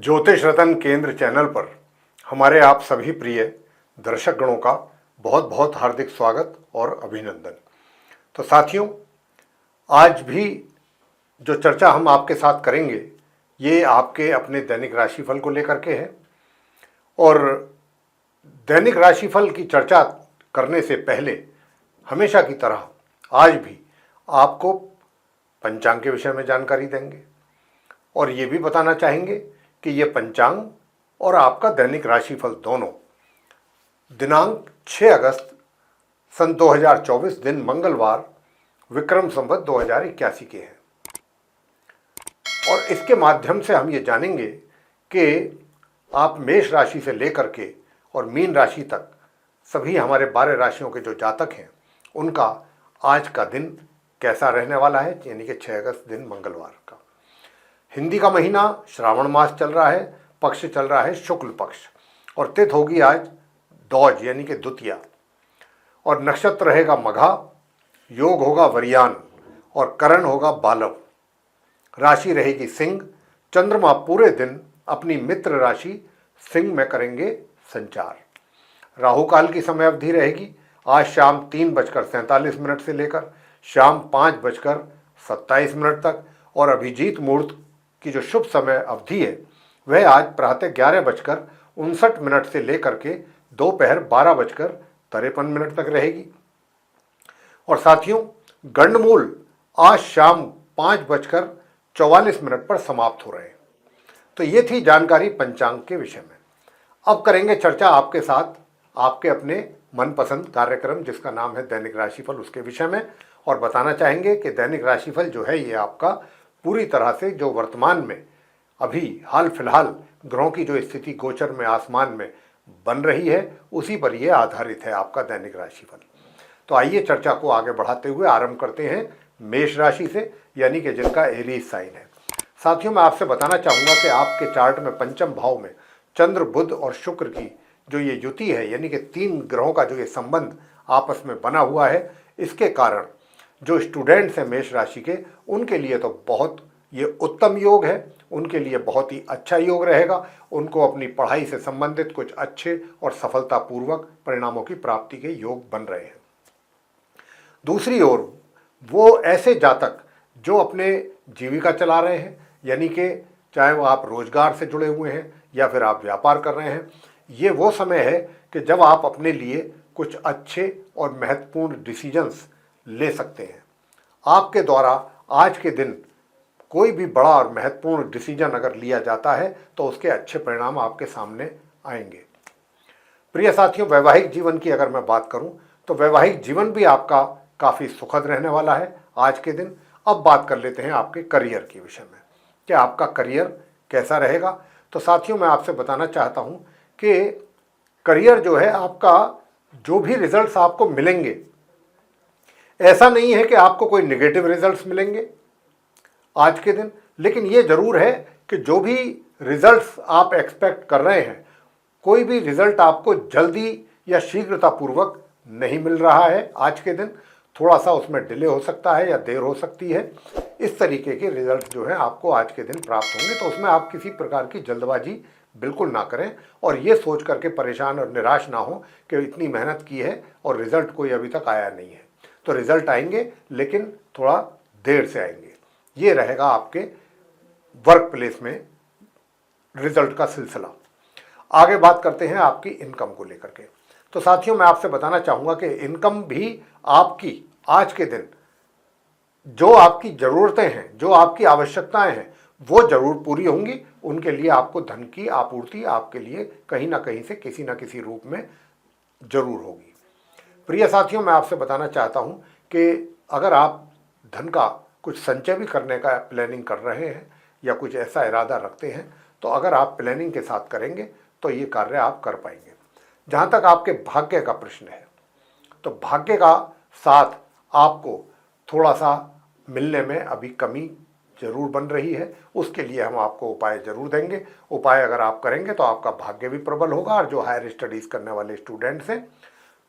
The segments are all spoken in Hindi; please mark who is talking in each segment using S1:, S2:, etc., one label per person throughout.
S1: ज्योतिष रतन केंद्र चैनल पर हमारे आप सभी प्रिय दर्शक गणों का बहुत बहुत हार्दिक स्वागत और अभिनंदन। तो साथियों, आज भी जो चर्चा हम आपके साथ करेंगे ये आपके अपने दैनिक राशिफल को लेकर के है। और दैनिक राशिफल की चर्चा करने से पहले हमेशा की तरह आज भी आपको पंचांग के विषय में जानकारी देंगे और ये भी बताना चाहेंगे कि ये पंचांग और आपका दैनिक राशिफल दोनों दिनांक 6 अगस्त सन 2024 दिन मंगलवार विक्रम संवत 2081 के हैं। और इसके माध्यम से हम ये जानेंगे कि आप मेष राशि से लेकर के और मीन राशि तक सभी हमारे 12 राशियों के जो जातक हैं उनका आज का दिन कैसा रहने वाला है, यानी कि 6 अगस्त दिन मंगलवार का। हिंदी का महीना श्रावण मास चल रहा है, पक्ष चल रहा है शुक्ल पक्ष, और तिथि होगी आज दौज यानी कि द्वितीया, और नक्षत्र रहेगा मघा, योग होगा वरियान और करण होगा बालव। राशि रहेगी सिंह। चंद्रमा पूरे दिन अपनी मित्र राशि सिंह में करेंगे संचार। राहु काल की समय अवधि रहेगी आज शाम 3:47 से लेकर शाम 5:27 तक, और अभिजीत मुहूर्त की जो शुभ समय अवधि है वह आज प्रातः 11:59 से लेकर के दोपहर 12:53 तक रहेगी। और साथियों, गंडमूल आज शाम 5:44 पर समाप्त हो रहे हैं। तो ये थी जानकारी पंचांग के विषय में। अब करेंगे चर्चा आपके साथ आपके अपने मनपसंद कार्यक्रम जिसका नाम है दैनिक राशिफल, उसके विषय में, और बताना चाहेंगे कि दैनिक राशिफल जो है ये आपका पूरी तरह से जो वर्तमान में अभी हाल फिलहाल ग्रहों की जो स्थिति गोचर में आसमान में बन रही है उसी पर यह आधारित है आपका दैनिक राशिफल। तो आइए चर्चा को आगे बढ़ाते हुए आरंभ करते हैं मेष राशि से, यानी कि जिनका एरीज साइन है। साथियों, मैं आपसे बताना चाहूँगा कि आपके चार्ट में पंचम भाव में चंद्र, बुध और शुक्र की जो ये युति है, यानी कि 3 ग्रहों का जो ये संबंध आपस में बना हुआ है, इसके कारण जो स्टूडेंट्स हैं मेष राशि के उनके लिए तो बहुत ये उत्तम योग है, उनके लिए बहुत ही अच्छा योग रहेगा। उनको अपनी पढ़ाई से संबंधित कुछ अच्छे और सफलतापूर्वक परिणामों की प्राप्ति के योग बन रहे हैं। दूसरी ओर वो ऐसे जातक जो अपने जीविका चला रहे हैं, यानी कि चाहे वो आप रोजगार से जुड़े हुए हैं या फिर आप व्यापार कर रहे हैं, ये वो समय है कि जब आप अपने लिए कुछ अच्छे और महत्वपूर्ण डिसीजंस ले सकते हैं। आपके द्वारा आज के दिन कोई भी बड़ा और महत्वपूर्ण डिसीजन अगर लिया जाता है तो उसके अच्छे परिणाम आपके सामने आएंगे। प्रिय साथियों, वैवाहिक जीवन की अगर मैं बात करूं तो वैवाहिक जीवन भी आपका काफ़ी सुखद रहने वाला है आज के दिन। अब बात कर लेते हैं आपके करियर के विषय में कि आपका करियर कैसा रहेगा। तो साथियों, मैं आपसे बताना चाहता हूं कि करियर जो है आपका, जो भी रिजल्ट्स आपको मिलेंगे, ऐसा नहीं है कि आपको कोई नेगेटिव रिजल्ट्स मिलेंगे आज के दिन, लेकिन ये जरूर है कि जो भी रिजल्ट्स आप एक्सपेक्ट कर रहे हैं, कोई भी रिजल्ट आपको जल्दी या शीघ्रतापूर्वक नहीं मिल रहा है आज के दिन। थोड़ा सा उसमें डिले हो सकता है या देर हो सकती है। इस तरीके के रिजल्ट जो है आपको आज के दिन प्राप्त होंगे। तो उसमें आप किसी प्रकार की जल्दबाजी बिल्कुल ना करें और ये सोच करके परेशान और निराश ना हो कि इतनी मेहनत की है और रिजल्ट कोई अभी तक आया नहीं है। तो रिजल्ट आएंगे, लेकिन थोड़ा देर से आएंगे। ये रहेगा आपके वर्क प्लेस में रिजल्ट का सिलसिला। आगे बात करते हैं आपकी इनकम को लेकर के। तो साथियों, मैं आपसे बताना चाहूँगा कि इनकम भी आपकी आज के दिन जो आपकी ज़रूरतें हैं, जो आपकी आवश्यकताएं हैं, वो ज़रूर पूरी होंगी। उनके लिए आपको धन की आपूर्ति आपके लिए कहीं ना कहीं से किसी न किसी रूप में ज़रूर होगी। प्रिय साथियों, मैं आपसे बताना चाहता हूँ कि अगर आप धन का कुछ संचय भी करने का प्लानिंग कर रहे हैं या कुछ ऐसा इरादा रखते हैं, तो अगर आप प्लानिंग के साथ करेंगे तो ये कार्य आप कर पाएंगे। जहाँ तक आपके भाग्य का प्रश्न है, तो भाग्य का साथ आपको थोड़ा सा मिलने में अभी कमी जरूर बन रही है। उसके लिए हम आपको उपाय जरूर देंगे। उपाय अगर आप करेंगे तो आपका भाग्य भी प्रबल होगा और जो हायर स्टडीज़ करने वाले स्टूडेंट्स हैं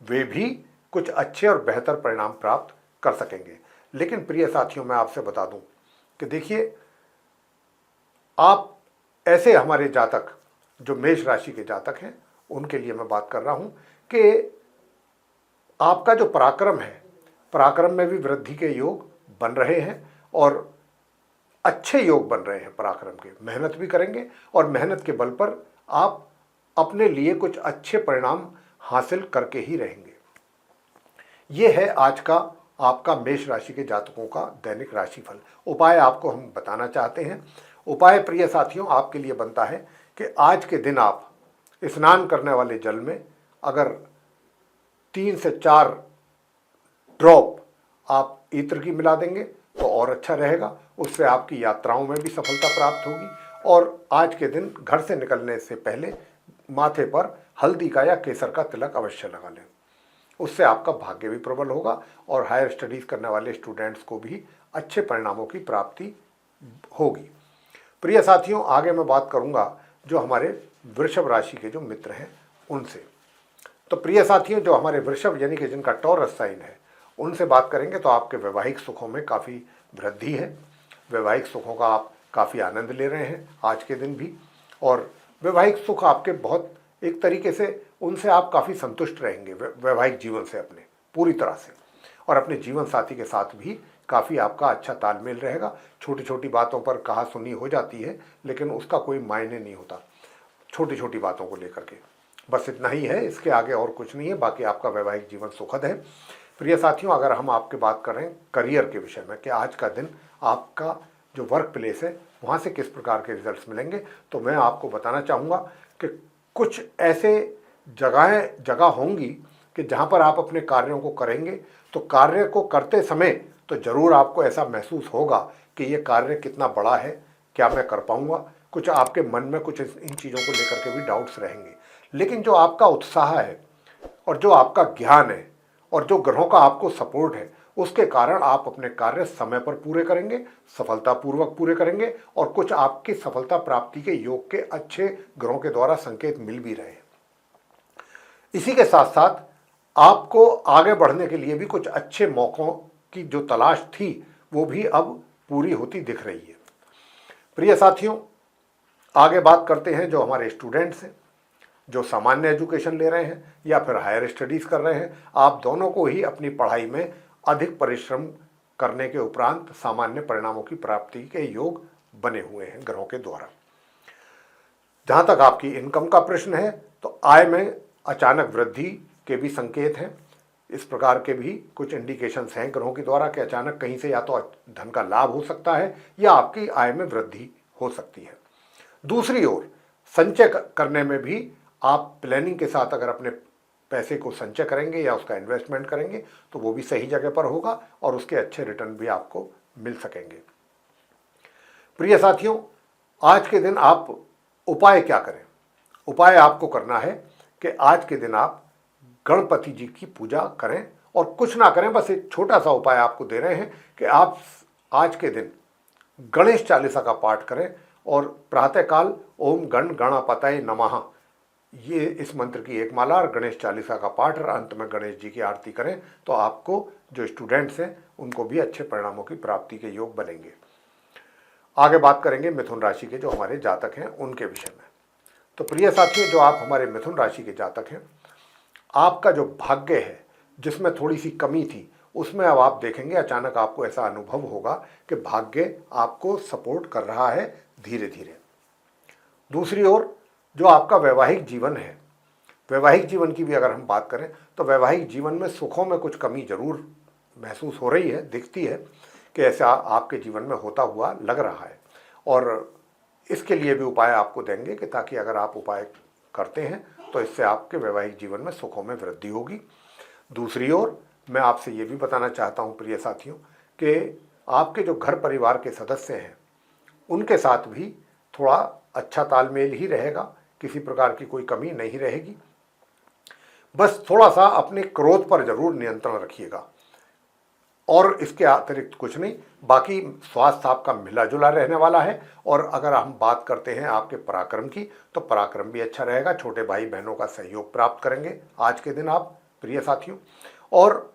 S1: वे भी कुछ अच्छे और बेहतर परिणाम प्राप्त कर सकेंगे। लेकिन प्रिय साथियों, मैं आपसे बता दूं कि देखिए, आप ऐसे हमारे जातक जो मेष राशि के जातक हैं उनके लिए मैं बात कर रहा हूं कि आपका जो पराक्रम है, पराक्रम में भी वृद्धि के योग बन रहे हैं और अच्छे योग बन रहे हैं पराक्रम के। मेहनत भी करेंगे और मेहनत के बल पर आप अपने लिए कुछ अच्छे परिणाम हासिल करके ही रहेंगे। ये है आज का आपका मेष राशि के जातकों का दैनिक राशिफल। उपाय आपको हम बताना चाहते हैं। उपाय प्रिय साथियों आपके लिए बनता है कि आज के दिन आप स्नान करने वाले जल में अगर 3 से 4 ड्रॉप आप इत्र की मिला देंगे तो और अच्छा रहेगा। उससे आपकी यात्राओं में भी सफलता प्राप्त होगी। और आज के दिन घर से निकलने से पहले माथे पर हल्दी का या केसर का तिलक अवश्य लगा लें। उससे आपका भाग्य भी प्रबल होगा और हायर स्टडीज़ करने वाले स्टूडेंट्स को भी अच्छे परिणामों की प्राप्ति होगी। प्रिय साथियों आगे मैं बात करूंगा जो हमारे वृषभ राशि के जो मित्र हैं उनसे। तो प्रिय साथियों जो हमारे वृषभ यानी कि जिनका टॉरस साइन है उनसे बात करेंगे तो आपके वैवाहिक सुखों में काफ़ी वृद्धि है। वैवाहिक सुखों का आप काफ़ी आनंद ले रहे हैं आज के दिन भी। और वैवाहिक सुख आपके बहुत एक तरीके से उनसे आप काफ़ी संतुष्ट रहेंगे वैवाहिक जीवन से अपने पूरी तरह से। और अपने जीवन साथी के साथ भी काफ़ी आपका अच्छा तालमेल रहेगा। छोटी छोटी बातों पर कहा सुनी हो जाती है लेकिन उसका कोई मायने नहीं होता छोटी छोटी बातों को लेकर के। बस इतना ही है, इसके आगे और कुछ नहीं है। बाकी आपका वैवाहिक जीवन सुखद है। प्रिय साथियों अगर हम आपकी बात कर रहे हैं करियर के विषय में कि आज का दिन आपका जो वर्क प्लेस है वहाँ से किस प्रकार के रिजल्ट्स मिलेंगे, तो मैं आपको बताना चाहूँगा कि कुछ ऐसे जगह होंगी कि जहाँ पर आप अपने कार्यों को करेंगे तो कार्य को करते समय तो ज़रूर आपको ऐसा महसूस होगा कि ये कार्य कितना बड़ा है, क्या मैं कर पाऊँगा। कुछ आपके मन में कुछ इन चीज़ों को लेकर के भी डाउट्स रहेंगे। लेकिन जो आपका उत्साह है और जो आपका ज्ञान है और जो ग्रहों का आपको सपोर्ट है उसके कारण आप अपने कार्य समय पर पूरे करेंगे, सफलतापूर्वक पूरे करेंगे। और कुछ आपकी सफलता प्राप्ति के योग के अच्छे ग्रहों के द्वारा संकेत मिल भी रहे हैं। इसी के साथ साथ आपको आगे बढ़ने के लिए भी कुछ अच्छे मौक़ों की जो तलाश थी वो भी अब पूरी होती दिख रही है। प्रिय साथियों आगे बात करते हैं जो हमारे स्टूडेंट्स हैं जो सामान्य एजुकेशन ले रहे हैं या फिर हायर स्टडीज़ कर रहे हैं। आप दोनों को ही अपनी पढ़ाई में अधिक परिश्रम करने के उपरांत सामान्य परिणामों की प्राप्ति के योग बने हुए हैं ग्रहों के द्वारा। जहाँ तक आपकी इनकम का प्रश्न है तो आय में अचानक वृद्धि के भी संकेत हैं। इस प्रकार के भी कुछ इंडिकेशंस हैं ग्रहों के द्वारा कि अचानक कहीं से या तो धन का लाभ हो सकता है या आपकी आय में वृद्धि हो सकती है। दूसरी ओर संचय करने में भी आप प्लानिंग के साथ अगर अपने पैसे को संचय करेंगे या उसका इन्वेस्टमेंट करेंगे तो वो भी सही जगह पर होगा और उसके अच्छे रिटर्न भी आपको मिल सकेंगे। प्रिय साथियों आज के दिन आप उपाय क्या करें। उपाय आपको करना है कि आज के दिन आप गणपति जी की पूजा करें और कुछ ना करें, बस एक छोटा सा उपाय आपको दे रहे हैं कि आप आज के दिन गणेश चालीसा का पाठ करें और प्रातःकाल ओम गण गणपतये नमः ये इस मंत्र की एक माला और गणेश चालीसा का पाठ और अंत में गणेश जी की आरती करें तो आपको जो स्टूडेंट्स हैं उनको भी अच्छे परिणामों की प्राप्ति के योग बनेंगे। आगे बात करेंगे मिथुन राशि के जो हमारे जातक हैं उनके विषय में। तो प्रिय साथियों जो आप हमारे मिथुन राशि के जातक हैं आपका जो भाग्य है जिसमें थोड़ी सी कमी थी उसमें अब आप देखेंगे अचानक आपको ऐसा अनुभव होगा कि भाग्य आपको सपोर्ट कर रहा है धीरे धीरे। दूसरी ओर जो आपका वैवाहिक जीवन है, वैवाहिक जीवन की भी अगर हम बात करें तो वैवाहिक जीवन में सुखों में कुछ कमी जरूर महसूस हो रही है, दिखती है कि ऐसा आपके जीवन में होता हुआ लग रहा है। और इसके लिए भी उपाय आपको देंगे कि ताकि अगर आप उपाय करते हैं तो इससे आपके वैवाहिक जीवन में सुखों में वृद्धि होगी। दूसरी ओर मैं आपसे ये भी बताना चाहता हूँ प्रिय साथियों कि आपके जो घर परिवार के सदस्य हैं उनके साथ भी थोड़ा अच्छा तालमेल ही रहेगा, किसी प्रकार की कोई कमी नहीं रहेगी। बस थोड़ा सा अपने क्रोध पर जरूर नियंत्रण रखिएगा और इसके अतिरिक्त कुछ नहीं। बाकी स्वास्थ्य आपका मिला जुला रहने वाला है। और अगर हम बात करते हैं आपके पराक्रम की तो पराक्रम भी अच्छा रहेगा। छोटे भाई बहनों का सहयोग प्राप्त करेंगे आज के दिन आप प्रिय साथियों। और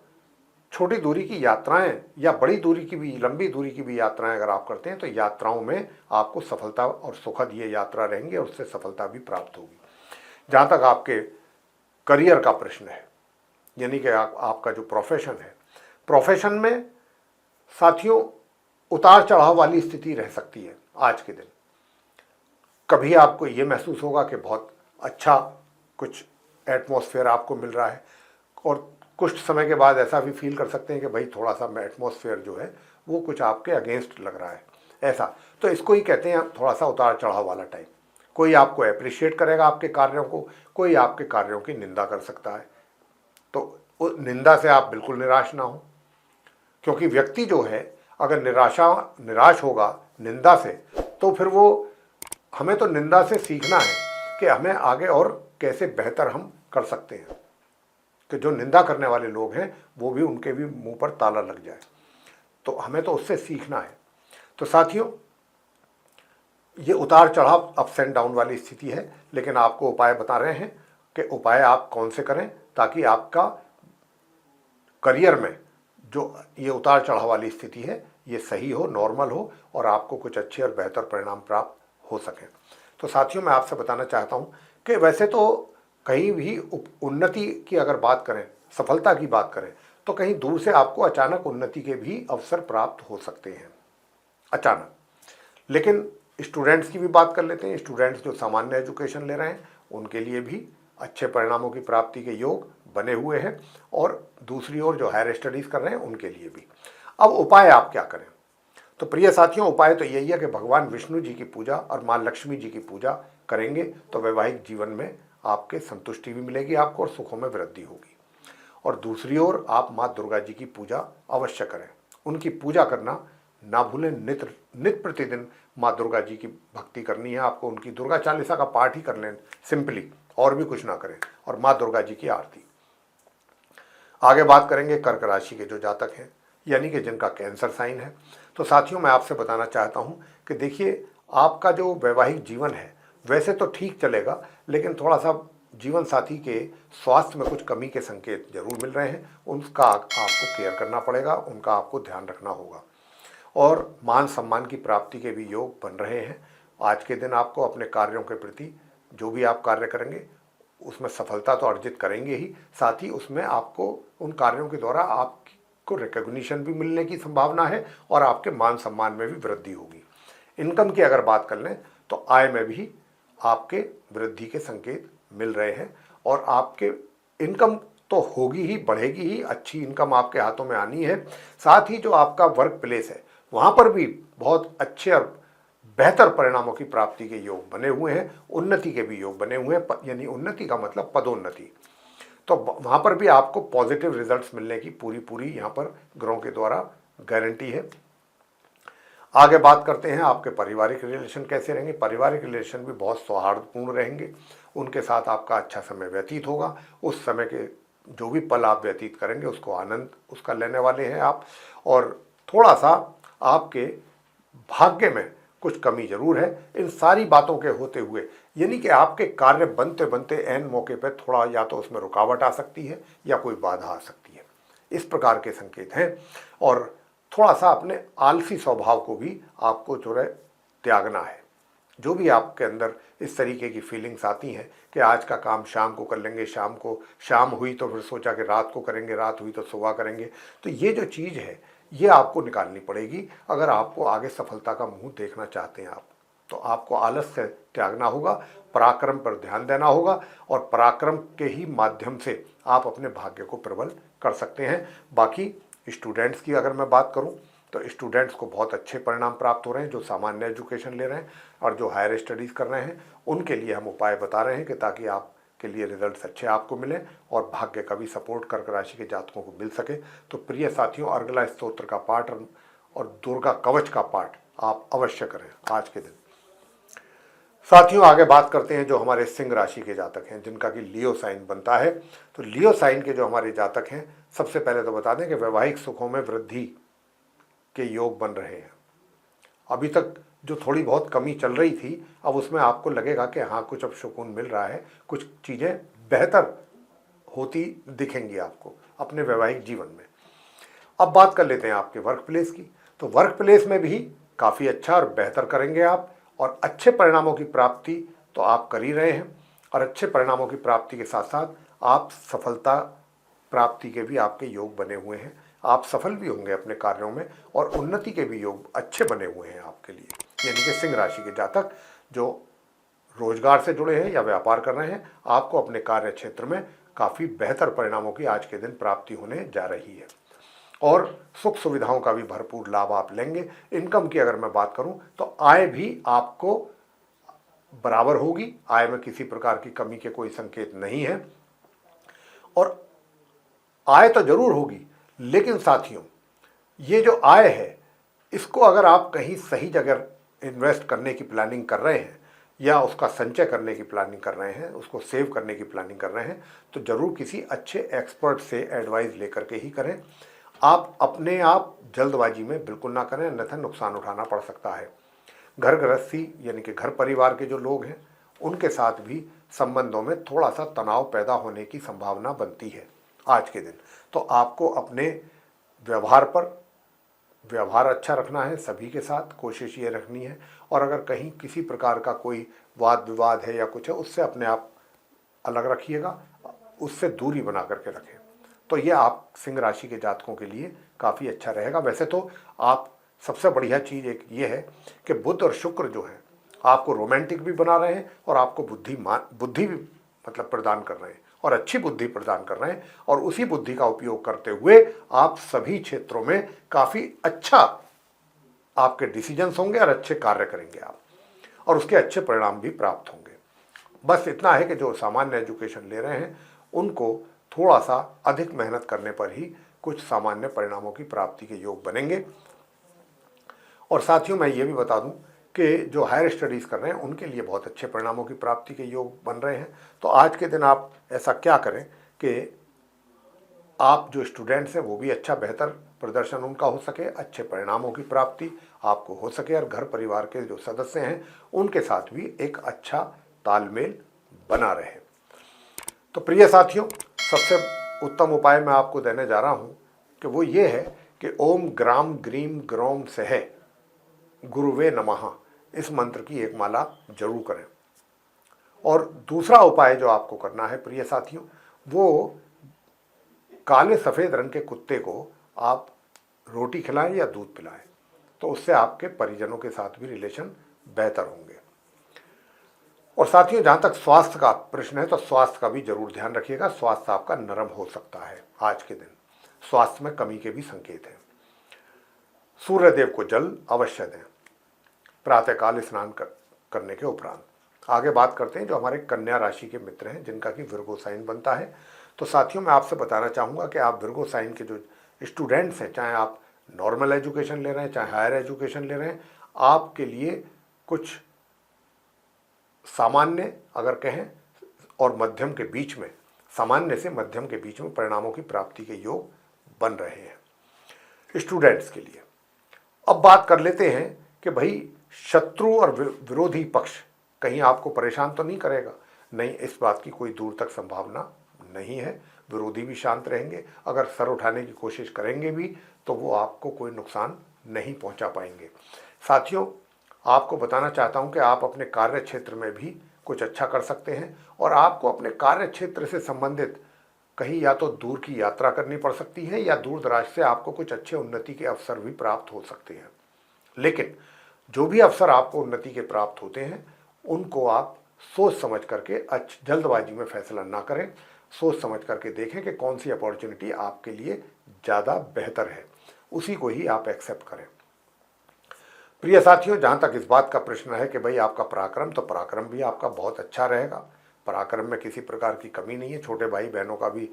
S1: छोटी दूरी की यात्राएं या बड़ी दूरी की भी, लंबी दूरी की भी यात्राएं अगर आप करते हैं तो यात्राओं में आपको सफलता और सुखद ये यात्रा रहेंगे और उससे सफलता भी प्राप्त होगी। जहाँ तक आपके करियर का प्रश्न है, यानी कि आपका जो प्रोफेशन है, प्रोफेशन में साथियों उतार चढ़ाव वाली स्थिति रह सकती है आज के दिन। कभी आपको ये महसूस होगा कि बहुत अच्छा कुछ एटमॉस्फेयर आपको मिल रहा है, और कुछ समय के बाद ऐसा भी फील कर सकते हैं कि भाई थोड़ा सा एटमॉस्फेयर जो है वो कुछ आपके अगेंस्ट लग रहा है, ऐसा। तो इसको ही कहते हैं थोड़ा सा उतार चढ़ाव वाला टाइम। कोई आपको अप्रिशिएट करेगा आपके कार्यों को, कोई आपके कार्यों की निंदा कर सकता है। तो निंदा से आप बिल्कुल निराश ना हो, क्योंकि व्यक्ति जो है अगर निराश होगा निंदा से, तो फिर वो, हमें तो निंदा से सीखना है कि हमें आगे और कैसे बेहतर हम कर सकते हैं, कि जो निंदा करने वाले लोग हैं वो भी, उनके भी मुंह पर ताला लग जाए। तो हमें तो उससे सीखना है। तो साथियों ये उतार चढ़ाव, अप्स एंड डाउन वाली स्थिति है, लेकिन आपको उपाय बता रहे हैं कि उपाय आप कौन से करें ताकि आपका करियर में जो ये उतार चढ़ाव वाली स्थिति है ये सही हो, नॉर्मल हो, और आपको कुछ अच्छे और बेहतर परिणाम प्राप्त हो सकें। तो साथियों मैं आपसे बताना चाहता हूँ कि वैसे तो कहीं भी उन्नति की अगर बात करें, सफलता की बात करें, तो कहीं दूर से आपको अचानक उन्नति के भी अवसर प्राप्त हो सकते हैं, अचानक। लेकिन स्टूडेंट्स की भी बात कर लेते हैं। स्टूडेंट्स जो सामान्य एजुकेशन ले रहे हैं उनके लिए भी अच्छे परिणामों की प्राप्ति के योग बने हुए हैं, और दूसरी ओर जो हायर स्टडीज़ कर रहे हैं उनके लिए भी। अब उपाय आप क्या करें? तो प्रिय साथियों उपाय तो यही है कि भगवान विष्णु जी की पूजा और माँ लक्ष्मी जी की पूजा करेंगे तो वैवाहिक जीवन में आपके संतुष्टि भी मिलेगी आपको, और सुखों में वृद्धि होगी। और दूसरी ओर आप माँ दुर्गा जी की पूजा अवश्य करें, उनकी पूजा करना ना भूलें। नित्य प्रतिदिन माँ दुर्गा जी की भक्ति करनी है आपको, उनकी दुर्गा चालीसा का पाठ ही कर लें सिंपली, और भी कुछ ना करें, और माँ दुर्गा जी की आरती। आगे बात करेंगे कर्क राशि के जो जातक हैं, यानी कि जिनका कैंसर साइन है। तो साथियों मैं आपसे बताना चाहता हूं कि देखिए आपका जो वैवाहिक जीवन है वैसे तो ठीक चलेगा, लेकिन थोड़ा सा जीवन साथी के स्वास्थ्य में कुछ कमी के संकेत जरूर मिल रहे हैं। उनका आपको केयर करना पड़ेगा, उनका आपको ध्यान रखना होगा। और मान सम्मान की प्राप्ति के भी योग बन रहे हैं। आज के दिन आपको अपने कार्यों के प्रति, जो भी आप कार्य करेंगे उसमें सफलता तो अर्जित करेंगे ही, साथ ही उसमें आपको उन कार्यों के द्वारा आपको रिकॉग्निशन भी मिलने की संभावना है, और आपके मान सम्मान में भी वृद्धि होगी। इनकम की अगर बात कर लें तो आय में भी आपके वृद्धि के संकेत मिल रहे हैं, और आपके इनकम तो होगी ही, बढ़ेगी ही, अच्छी इनकम आपके हाथों में आनी है। साथ ही जो आपका वर्क प्लेस है वहाँ पर भी बहुत अच्छे और बेहतर परिणामों की प्राप्ति के योग बने हुए हैं, उन्नति के भी योग बने हुए हैं, यानी उन्नति का मतलब पदोन्नति। तो वहाँ पर भी आपको पॉजिटिव रिजल्ट्स मिलने की पूरी यहाँ पर ग्रहों के द्वारा गारंटी है। आगे बात करते हैं आपके पारिवारिक रिलेशन कैसे रहेंगे। पारिवारिक रिलेशन भी बहुत सौहार्दपूर्ण रहेंगे, उनके साथ आपका अच्छा समय व्यतीत होगा। उस समय के जो भी पल आप व्यतीत करेंगे उसको आनंद उसका लेने वाले हैं आप। और थोड़ा सा आपके भाग्य में कुछ कमी जरूर है। इन सारी बातों के होते हुए, यानी कि आपके कार्य बनते बनते एन मौके पर थोड़ा या तो उसमें रुकावट आ सकती है या कोई बाधा आ सकती है, इस प्रकार के संकेत हैं। और थोड़ा सा अपने आलसी स्वभाव को भी आपको जो है त्यागना है। जो भी आपके अंदर इस तरीके की फीलिंग्स आती हैं कि आज का काम शाम को कर लेंगे, शाम हुई तो फिर सोचा कि रात को करेंगे, रात हुई तो सुबह करेंगे, तो ये जो चीज़ है ये आपको निकालनी पड़ेगी अगर आपको आगे सफलता का मुंह देखना चाहते हैं आप। तो आपको आलस से त्यागना होगा, पराक्रम पर ध्यान देना होगा, और पराक्रम के ही माध्यम से आप अपने भाग्य को प्रबल कर सकते हैं। बाकी स्टूडेंट्स की अगर मैं बात करूं तो स्टूडेंट्स को बहुत अच्छे परिणाम प्राप्त हो रहे हैं, जो सामान्य एजुकेशन ले रहे हैं और जो हायर स्टडीज़ कर रहे हैं उनके लिए हम उपाय बता रहे हैं कि ताकि आपके लिए रिजल्ट्स अच्छे आपको मिलें और भाग्य का भी सपोर्ट कर्क राशि के जातकों को मिल सके। तो प्रिय साथियों अर्गला स्तोत्र का पाठ और दुर्गा कवच का पाठ आप अवश्य करें आज के दिन। साथियों आगे बात करते हैं जो हमारे सिंह राशि के जातक हैं जिनका कि लियो साइन बनता है। तो लियो साइन के जो हमारे जातक हैं, सबसे पहले तो बता दें कि वैवाहिक सुखों में वृद्धि के योग बन रहे हैं। अभी तक जो थोड़ी बहुत कमी चल रही थी अब उसमें आपको लगेगा कि हाँ कुछ अब सुकून मिल रहा है, कुछ चीज़ें बेहतर होती दिखेंगी आपको अपने वैवाहिक जीवन में। अब बात कर लेते हैं आपके वर्क प्लेस की। तो वर्क प्लेस में भी काफ़ी अच्छा और बेहतर करेंगे आप, और अच्छे परिणामों की प्राप्ति तो आप कर ही रहे हैं, और अच्छे परिणामों की प्राप्ति के साथ साथ आप सफलता प्राप्ति के भी आपके योग बने हुए हैं। आप सफल भी होंगे अपने कार्यों में, और उन्नति के भी योग अच्छे बने हुए हैं आपके लिए। यानी कि सिंह राशि के जातक जो रोजगार से जुड़े हैं या व्यापार कर रहे हैं, आपको अपने कार्य क्षेत्र में काफ़ी बेहतर परिणामों की आज के दिन प्राप्ति होने जा रही है, और सुख सुविधाओं का भी भरपूर लाभ आप लेंगे। इनकम की अगर मैं बात करूं तो आय भी आपको बराबर होगी, आय में किसी प्रकार की कमी के कोई संकेत नहीं है। और आय तो जरूर होगी, लेकिन साथियों ये जो आय है इसको अगर आप कहीं सही जगह इन्वेस्ट करने की प्लानिंग कर रहे हैं, या उसका संचय करने की प्लानिंग कर रहे हैं, उसको सेव करने की प्लानिंग कर रहे हैं, तो जरूर किसी अच्छे एक्सपर्ट से एडवाइस लेकर के ही करें। आप अपने आप जल्दबाजी में बिल्कुल ना करें, अन्यथा नुकसान उठाना पड़ सकता है। घर गृहस्थी यानी कि घर परिवार के जो लोग हैं उनके साथ भी संबंधों में थोड़ा सा तनाव पैदा होने की संभावना बनती है आज के दिन। तो आपको अपने व्यवहार अच्छा रखना है, सभी के साथ कोशिश ये रखनी है, और अगर कहीं किसी प्रकार का कोई वाद विवाद है या कुछ है, उससे अपने आप अलग रखिएगा, उससे दूरी बना करके रखें। तो ये आप सिंह राशि के जातकों के लिए काफ़ी अच्छा रहेगा। वैसे तो आप सबसे बढ़िया चीज़ एक ये है कि बुध और शुक्र जो है आपको रोमांटिक भी बना रहे हैं, और आपको बुद्धि भी मतलब प्रदान कर रहे हैं, और अच्छी बुद्धि प्रदान कर रहे हैं, और उसी बुद्धि का उपयोग करते हुए आप सभी क्षेत्रों में काफ़ी अच्छा आपके डिसीजंस होंगे और अच्छे कार्य करेंगे आप, और उसके अच्छे परिणाम भी प्राप्त होंगे। बस इतना है कि जो सामान्य एजुकेशन ले रहे हैं उनको थोड़ा सा अधिक मेहनत करने पर ही कुछ सामान्य परिणामों की प्राप्ति के योग बनेंगे। और साथियों मैं ये भी बता दूं कि जो हायर स्टडीज़ कर रहे हैं उनके लिए बहुत अच्छे परिणामों की प्राप्ति के योग बन रहे हैं। तो आज के दिन आप ऐसा क्या करें कि आप जो स्टूडेंट्स हैं वो भी अच्छा बेहतर प्रदर्शन उनका हो सके, अच्छे परिणामों की प्राप्ति आपको हो सके, और घर परिवार के जो सदस्य हैं उनके साथ भी एक अच्छा तालमेल बना रहे। तो प्रिय साथियों, सबसे उत्तम उपाय मैं आपको देने जा रहा हूं कि वो ये है कि ओम ग्राम ग्रीम ग्रोम सह गुरुवे नमः, इस मंत्र की एक माला जरूर करें। और दूसरा उपाय जो आपको करना है प्रिय साथियों, वो काले सफ़ेद रंग के कुत्ते को आप रोटी खिलाएं या दूध पिलाएं, तो उससे आपके परिजनों के साथ भी रिलेशन बेहतर होंगे। और साथियों जहाँ तक स्वास्थ्य का प्रश्न है तो स्वास्थ्य का भी जरूर ध्यान रखिएगा। स्वास्थ्य आपका नरम हो सकता है आज के दिन, स्वास्थ्य में कमी के भी संकेत हैं। सूर्यदेव को जल अवश्य दें प्रातःकाल स्नान करने के उपरांत। आगे बात करते हैं जो हमारे कन्या राशि के मित्र हैं जिनका कि विर्गो साइन बनता है। तो साथियों मैं आपसे बताना चाहूँगा कि आप विर्गो साइन के जो स्टूडेंट्स हैं, चाहे आप नॉर्मल एजुकेशन ले रहे हैं चाहे हायर एजुकेशन ले रहे हैं, आपके लिए कुछ सामान्य अगर कहें और मध्यम के बीच में, सामान्य से मध्यम के बीच में परिणामों की प्राप्ति के योग बन रहे हैं स्टूडेंट्स के लिए। अब बात कर लेते हैं कि भाई शत्रु और विरोधी पक्ष कहीं आपको परेशान तो नहीं करेगा। नहीं, इस बात की कोई दूर तक संभावना नहीं है। विरोधी भी शांत रहेंगे, अगर सर उठाने की कोशिश करेंगे भी तो वो आपको कोई नुकसान नहीं पहुंचा पाएंगे। साथियों आपको बताना चाहता हूं कि आप अपने कार्य क्षेत्र में भी कुछ अच्छा कर सकते हैं, और आपको अपने कार्य क्षेत्र से संबंधित कहीं या तो दूर की यात्रा करनी पड़ सकती है, या दूर दराज से आपको कुछ अच्छे उन्नति के अवसर भी प्राप्त हो सकते हैं। लेकिन जो भी अवसर आपको उन्नति के प्राप्त होते हैं उनको आप सोच समझ करके जल्दबाजी में फैसला ना करें, सोच समझ करके देखें कि कौन सी अपॉर्चुनिटी आपके लिए ज़्यादा बेहतर है, उसी को ही आप एक्सेप्ट करें। प्रिय साथियों जहाँ तक इस बात का प्रश्न है कि भाई आपका पराक्रम, तो पराक्रम भी आपका बहुत अच्छा रहेगा। पराक्रम में किसी प्रकार की कमी नहीं है। छोटे भाई बहनों का भी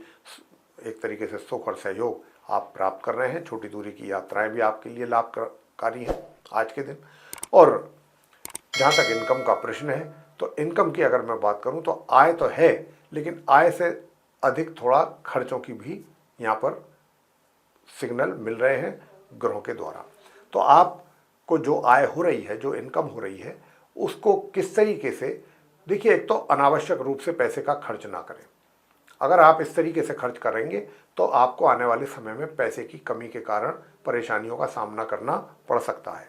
S1: एक तरीके से सुख और सहयोग आप प्राप्त कर रहे हैं। छोटी दूरी की यात्राएं भी आपके लिए लाभकारी हैं आज के दिन। और जहाँ तक इनकम का प्रश्न है तो इनकम की अगर मैं बात करूँ तो आय तो है, लेकिन आय से अधिक थोड़ा खर्चों की भी यहाँ पर सिग्नल मिल रहे हैं ग्रहों के द्वारा। तो आपको जो आय हो रही है, जो इनकम हो रही है, उसको किस तरीके से देखिए। एक तो अनावश्यक रूप से पैसे का खर्च ना करें। अगर आप इस तरीके से खर्च करेंगे तो आपको आने वाले समय में पैसे की कमी के कारण परेशानियों का सामना करना पड़ सकता है।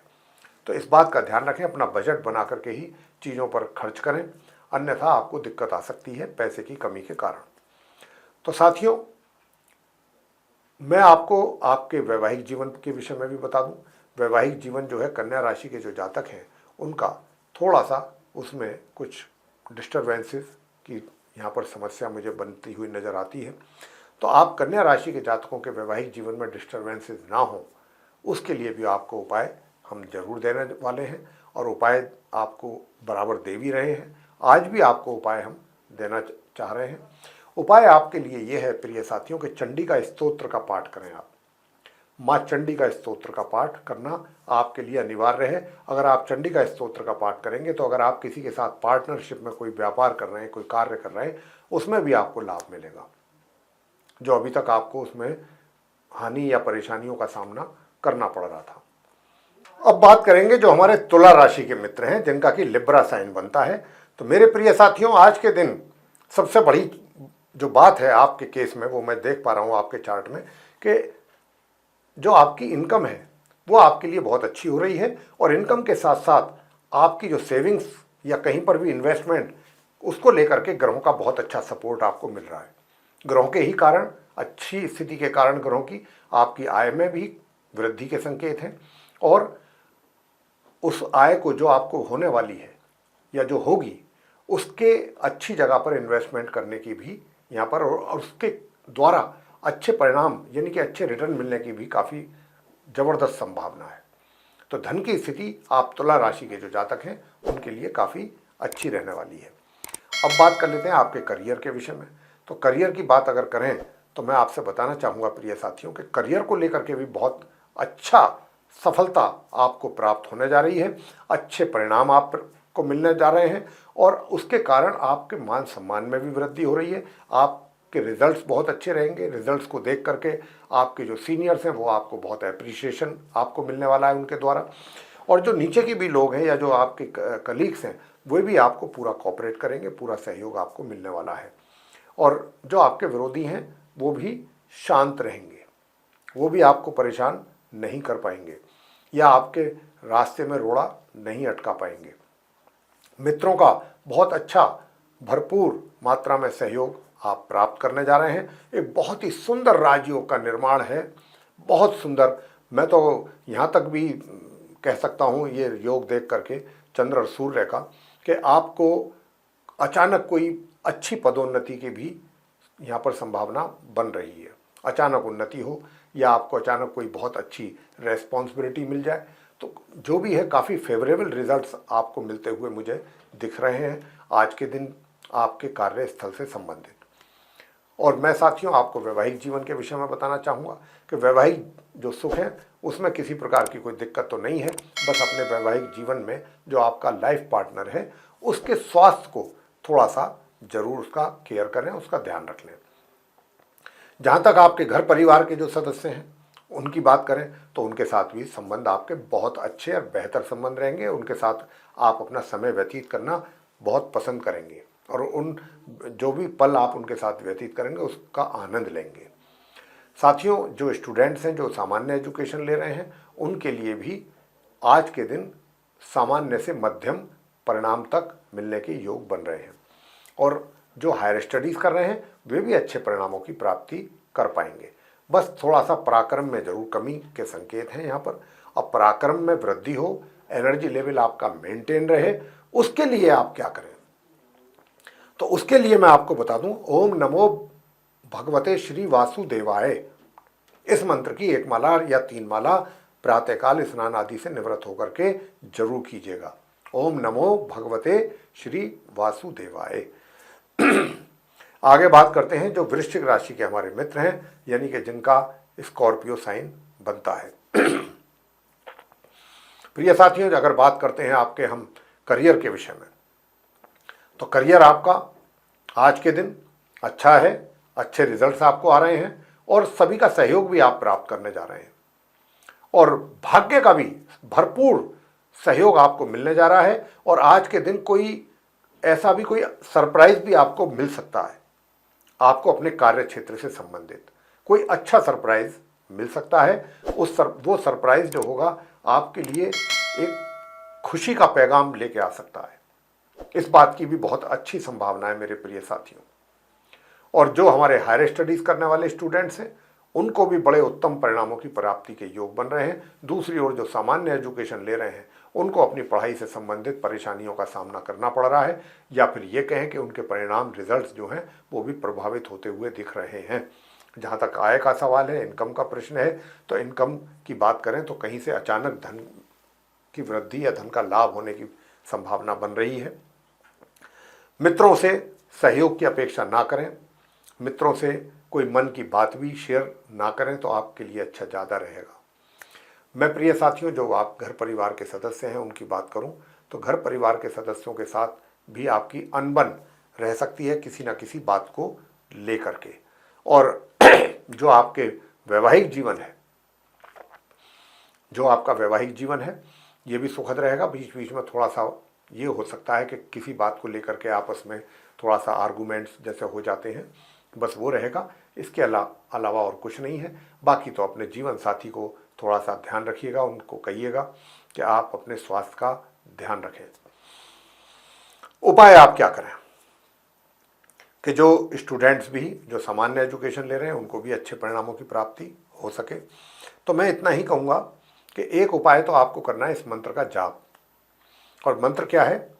S1: तो इस बात का ध्यान रखें, अपना बजट बना करके ही चीज़ों पर खर्च करें, अन्यथा आपको दिक्कत आ सकती है पैसे की कमी के कारण। तो साथियों, मैं आपको आपके वैवाहिक जीवन के विषय में भी बता दूं। वैवाहिक जीवन जो है, कन्या राशि के जो जातक हैं उनका थोड़ा सा उसमें कुछ डिस्टर्बेंसेस की यहाँ पर समस्या मुझे बनती हुई नज़र आती है। तो आप कन्या राशि के जातकों के वैवाहिक जीवन में डिस्टर्बेंसेस ना हो, उसके लिए भी आपको उपाय हम जरूर देने वाले हैं, और उपाय आपको बराबर दे भी रहे हैं। आज भी आपको उपाय हम देना चाह रहे हैं। उपाय आपके लिए ये है प्रिय साथियों कि चंडी का स्तोत्र का पाठ करें। आप माँ चंडी का स्तोत्र का पाठ करना आपके लिए अनिवार्य है। अगर आप चंडी का स्तोत्र का पाठ करेंगे तो अगर आप किसी के साथ पार्टनरशिप में कोई व्यापार कर रहे हैं, कोई कार्य कर रहे हैं, उसमें भी आपको लाभ मिलेगा, जो अभी तक आपको उसमें हानि या परेशानियों का सामना करना पड़ रहा था। अब बात करेंगे जो हमारे तुला राशि के मित्र हैं, जिनका कि लिब्रा साइन बनता है। तो मेरे प्रिय साथियों, आज के दिन सबसे बड़ी जो बात है आपके केस में, वो मैं देख पा रहा हूँ आपके चार्ट में कि जो आपकी इनकम है वो आपके लिए बहुत अच्छी हो रही है, और इनकम के साथ साथ आपकी जो सेविंग्स या कहीं पर भी इन्वेस्टमेंट, उसको लेकर के ग्रहों का बहुत अच्छा सपोर्ट आपको मिल रहा है। ग्रहों के ही कारण, अच्छी स्थिति के कारण ग्रहों की आपकी आय में भी वृद्धि के संकेत हैं, और उस आय को जो आपको होने वाली है या जो होगी, उसके अच्छी जगह पर इन्वेस्टमेंट करने की भी यहाँ पर, और उसके द्वारा अच्छे परिणाम यानी कि अच्छे रिटर्न मिलने की भी काफ़ी ज़बरदस्त संभावना है। तो धन की स्थिति आप तुला राशि के जो जातक हैं उनके लिए काफ़ी अच्छी रहने वाली है। अब बात कर लेते हैं आपके करियर के विषय में। तो करियर की बात अगर करें तो मैं आपसे बताना चाहूँगा प्रिय साथियों कि करियर को लेकर के भी बहुत अच्छा सफलता आपको प्राप्त होने जा रही है, अच्छे परिणाम आपको मिलने जा रहे हैं, और उसके कारण आपके मान सम्मान में भी वृद्धि हो रही है। आपके रिजल्ट्स बहुत अच्छे रहेंगे। रिजल्ट्स को देख करके आपके जो सीनियर्स हैं वो आपको बहुत अप्रिसिएशन आपको मिलने वाला है उनके द्वारा, और जो नीचे के भी लोग हैं या जो आपके कलीग्स हैं वो भी आपको पूरा कोऑपरेट करेंगे, पूरा सहयोग आपको मिलने वाला है। और जो आपके विरोधी हैं वो भी शांत रहेंगे, वो भी आपको परेशान नहीं कर पाएंगे या आपके रास्ते में रोड़ा नहीं अटका पाएंगे। मित्रों का बहुत अच्छा भरपूर मात्रा में सहयोग आप प्राप्त करने जा रहे हैं। एक बहुत ही सुंदर राजयोग का निर्माण है, बहुत सुंदर। मैं तो यहाँ तक भी कह सकता हूँ ये योग देख करके चंद्र और सूर्य का, कि आपको अचानक कोई अच्छी पदोन्नति की भी यहाँ पर संभावना बन रही है। अचानक उन्नति हो या आपको अचानक कोई बहुत अच्छी रेस्पॉन्सिबिलिटी मिल जाए, तो जो भी है काफ़ी फेवरेबल रिजल्ट्स आपको मिलते हुए मुझे दिख रहे हैं आज के दिन आपके कार्यस्थल से संबंधित। और मैं साथियों आपको वैवाहिक जीवन के विषय में बताना चाहूँगा कि वैवाहिक जो सुख है उसमें किसी प्रकार की कोई दिक्कत तो नहीं है। बस अपने वैवाहिक जीवन में जो आपका लाइफ पार्टनर है उसके स्वास्थ्य को थोड़ा सा जरूर उसका केयर करें, उसका ध्यान रख लें। जहाँ तक आपके घर परिवार के जो सदस्य हैं उनकी बात करें तो उनके साथ भी संबंध आपके बहुत अच्छे और बेहतर संबंध रहेंगे। उनके साथ आप अपना समय व्यतीत करना बहुत पसंद करेंगे, और उन जो भी पल आप उनके साथ व्यतीत करेंगे उसका आनंद लेंगे। साथियों, जो स्टूडेंट्स हैं जो सामान्य एजुकेशन ले रहे हैं उनके लिए भी आज के दिन सामान्य से मध्यम परिणाम तक मिलने के योग बन रहे हैं, और जो हायर स्टडीज़ कर रहे हैं वे भी अच्छे परिणामों की प्राप्ति कर पाएंगे। बस थोड़ा सा पराक्रम में जरूर कमी के संकेत हैं यहाँ पर। अब पराक्रम में वृद्धि हो, एनर्जी लेवल आपका मेंटेन रहे, उसके लिए आप क्या करें? तो उसके लिए मैं आपको बता दूं, ओम नमो भगवते श्री वासुदेवाय, इस मंत्र की 1 माला या 3 माला प्रातःकाल स्नान आदि से निवृत्त होकर के जरूर कीजिएगा। ओम नमो भगवते श्री वासुदेवाय। आगे बात करते हैं जो वृश्चिक राशि के हमारे मित्र हैं, यानी कि जिनका स्कॉर्पियो साइन बनता है। प्रिय साथियों, अगर बात करते हैं आपके हम करियर के विषय में, तो करियर आपका आज के दिन अच्छा है, अच्छे रिजल्ट्स आपको आ रहे हैं, और सभी का सहयोग भी आप प्राप्त करने जा रहे हैं, और भाग्य का भी भरपूर सहयोग आपको मिलने जा रहा है। और आज के दिन कोई ऐसा भी कोई सरप्राइज भी आपको मिल सकता है। आपको अपने कार्य क्षेत्र से संबंधित कोई अच्छा सरप्राइज मिल सकता है। वो सरप्राइज जो होगा आपके लिए एक खुशी का पैगाम लेके आ सकता है। इस बात की भी बहुत अच्छी संभावना है मेरे प्रिय साथियों। और जो हमारे हायर स्टडीज करने वाले स्टूडेंट्स हैं उनको भी बड़े उत्तम परिणामों की प्राप्ति के योग बन रहे हैं। दूसरी ओर जो सामान्य एजुकेशन ले रहे हैं उनको अपनी पढ़ाई से संबंधित परेशानियों का सामना करना पड़ रहा है, या फिर ये कहें कि उनके परिणाम रिजल्ट्स जो हैं वो भी प्रभावित होते हुए दिख रहे हैं। जहाँ तक आय का सवाल है, इनकम का प्रश्न है, तो इनकम की बात करें तो कहीं से अचानक धन की वृद्धि या धन का लाभ होने की संभावना बन रही है। मित्रों से सहयोग की अपेक्षा ना करें, मित्रों से कोई मन की बात भी शेयर ना करें तो आपके लिए अच्छा ज़्यादा रहेगा। मैं प्रिय साथियों, जो आप घर परिवार के सदस्य हैं उनकी बात करूं तो घर परिवार के सदस्यों के साथ भी आपकी अनबन रह सकती है किसी न किसी बात को लेकर के। और जो आपके वैवाहिक जीवन है, जो आपका वैवाहिक जीवन है ये भी सुखद रहेगा। बीच बीच में थोड़ा सा ये हो सकता है कि किसी बात को लेकर के आपस में थोड़ा सा आर्गूमेंट्स जैसे हो जाते हैं, बस वो रहेगा। इसके अलावा और कुछ नहीं है। बाकी तो अपने जीवन साथी को थोड़ा सा ध्यान रखिएगा, उनको कहिएगा कि आप अपने स्वास्थ्य का ध्यान रखें। उपाय आप क्या करें कि जो स्टूडेंट्स भी जो सामान्य एजुकेशन ले रहे हैं उनको भी अच्छे परिणामों की प्राप्ति हो सके। तो मैं इतना ही कहूँगा कि एक उपाय तो आपको करना है इस मंत्र का जाप। और मंत्र क्या है?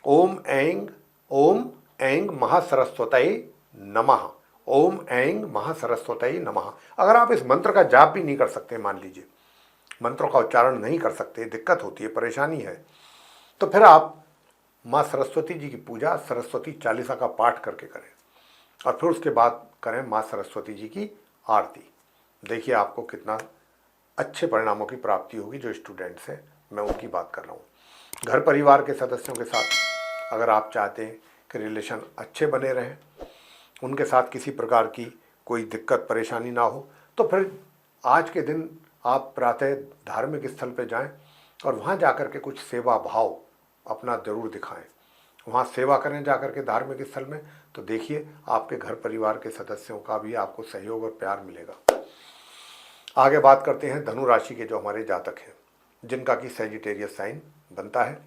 S1: ओम ऐंग महासरस्वतये नमः। ओम ऐंग महासरस्वतये नमः। अगर आप इस मंत्र का जाप भी नहीं कर सकते, मान लीजिए मंत्रों का उच्चारण नहीं कर सकते, दिक्कत होती है, परेशानी है, तो फिर आप माँ सरस्वती जी की पूजा सरस्वती चालीसा का पाठ करके करें और फिर उसके बाद करें माँ सरस्वती जी की आरती। देखिए आपको कितना अच्छे परिणामों की प्राप्ति होगी। जो स्टूडेंट्स हैं मैं उनकी बात कर रहा हूँ। घर परिवार के सदस्यों के साथ अगर आप चाहते हैं कि रिलेशन अच्छे बने रहें, उनके साथ किसी प्रकार की कोई दिक्कत परेशानी ना हो, तो फिर आज के दिन आप प्रातः धार्मिक स्थल पर जाएं और वहाँ जाकर के कुछ सेवा भाव अपना जरूर दिखाएं। वहाँ सेवा करें जाकर के धार्मिक स्थल में, तो देखिए आपके घर परिवार के सदस्यों का भी आपको सहयोग और प्यार मिलेगा। आगे बात करते हैं धनु राशि के जो हमारे जातक हैं जिनका कि सैजिटेरियस साइन बनता है।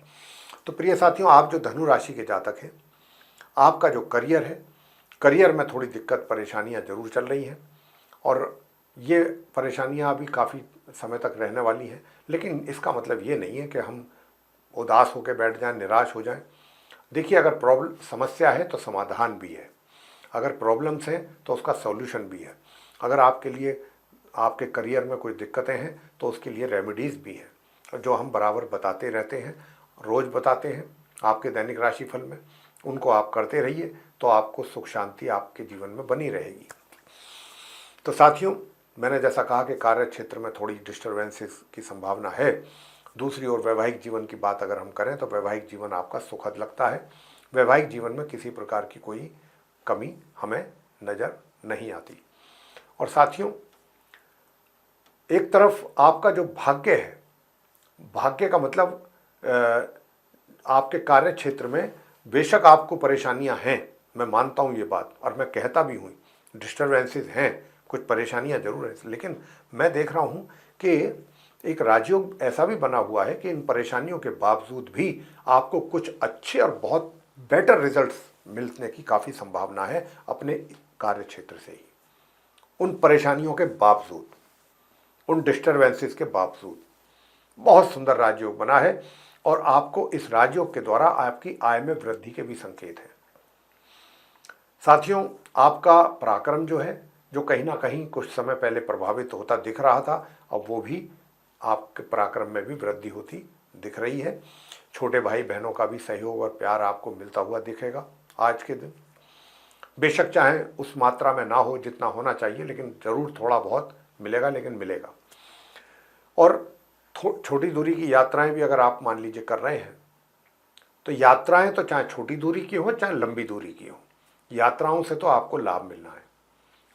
S1: तो प्रिय साथियों, आप जो धनु राशि के जातक हैं, आपका जो करियर है, करियर में थोड़ी दिक्कत परेशानियां जरूर चल रही हैं और ये परेशानियां अभी काफ़ी समय तक रहने वाली हैं। लेकिन इसका मतलब ये नहीं है कि हम उदास होकर बैठ जाएं, निराश हो जाएं। देखिए, अगर प्रॉब्लम समस्या है तो समाधान भी है, अगर प्रॉब्लम्स हैं तो उसका सॉल्यूशन भी है। अगर आपके लिए आपके करियर में कोई दिक्कतें हैं तो उसके लिए रेमेडीज़ भी हैं जो हम बराबर बताते रहते हैं, रोज़ बताते हैं आपके दैनिक राशिफल में। उनको आप करते रहिए तो आपको सुख शांति आपके जीवन में बनी रहेगी। तो साथियों, मैंने जैसा कहा कि कार्य क्षेत्र में थोड़ी डिस्टर्बेंसेस की संभावना है। दूसरी ओर वैवाहिक जीवन की बात अगर हम करें तो वैवाहिक जीवन आपका सुखद लगता है। वैवाहिक जीवन में किसी प्रकार की कोई कमी हमें नज़र नहीं आती। और साथियों, एक तरफ आपका जो भाग्य है, भाग्य का मतलब आपके कार्य क्षेत्र में बेशक आपको परेशानियां हैं, मैं मानता हूं ये बात और मैं कहता भी हूं, डिस्टर्बेंसेस हैं, कुछ परेशानियां जरूर हैं, लेकिन मैं देख रहा हूं कि एक राजयोग ऐसा भी बना हुआ है कि इन परेशानियों के बावजूद भी आपको कुछ अच्छे और बहुत बेटर रिजल्ट्स मिलने की काफ़ी संभावना है अपने कार्य क्षेत्र से ही। उन परेशानियों के बावजूद, उन डिस्टर्बेंसेस के बावजूद बहुत सुंदर राजयोग बना है और आपको इस राजयोग के द्वारा आपकी आय में वृद्धि के भी संकेत हैं। साथियों, आपका पराक्रम जो है, जो कहीं ना कहीं कुछ समय पहले प्रभावित होता दिख रहा था, अब वो भी आपके पराक्रम में भी वृद्धि होती दिख रही है। छोटे भाई बहनों का भी सहयोग और प्यार आपको मिलता हुआ दिखेगा आज के दिन। बेशक चाहे उस मात्रा में ना हो जितना होना चाहिए, लेकिन ज़रूर थोड़ा बहुत मिलेगा, लेकिन मिलेगा। और छोटी दूरी की यात्राएं भी अगर आप मान लीजिए कर रहे हैं, तो यात्राएं तो चाहे छोटी दूरी की हो चाहे लंबी दूरी की हो, यात्राओं से तो आपको लाभ मिलना है।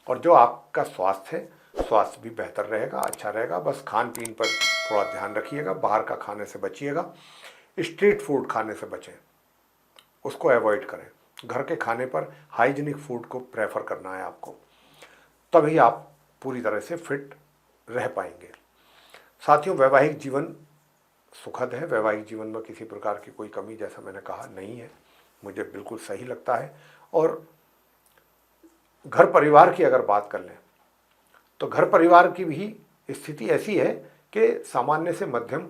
S1: और जो आपका स्वास्थ्य है, स्वास्थ्य भी बेहतर रहेगा, अच्छा रहेगा। बस खान पीन पर थोड़ा ध्यान रखिएगा, बाहर का खाने से बचिएगा, स्ट्रीट फूड खाने से बचें, उसको अवॉइड करें। घर के खाने पर हाइजीनिक फूड को प्रेफर करना है आपको, तभी आप पूरी तरह से फिट रह पाएंगे। साथियों, वैवाहिक जीवन सुखद है, वैवाहिक जीवन में किसी प्रकार की कोई कमी, जैसा मैंने कहा, नहीं है, मुझे बिल्कुल सही लगता है। और घर परिवार की अगर बात कर लें तो घर परिवार की भी स्थिति ऐसी है कि सामान्य से मध्यम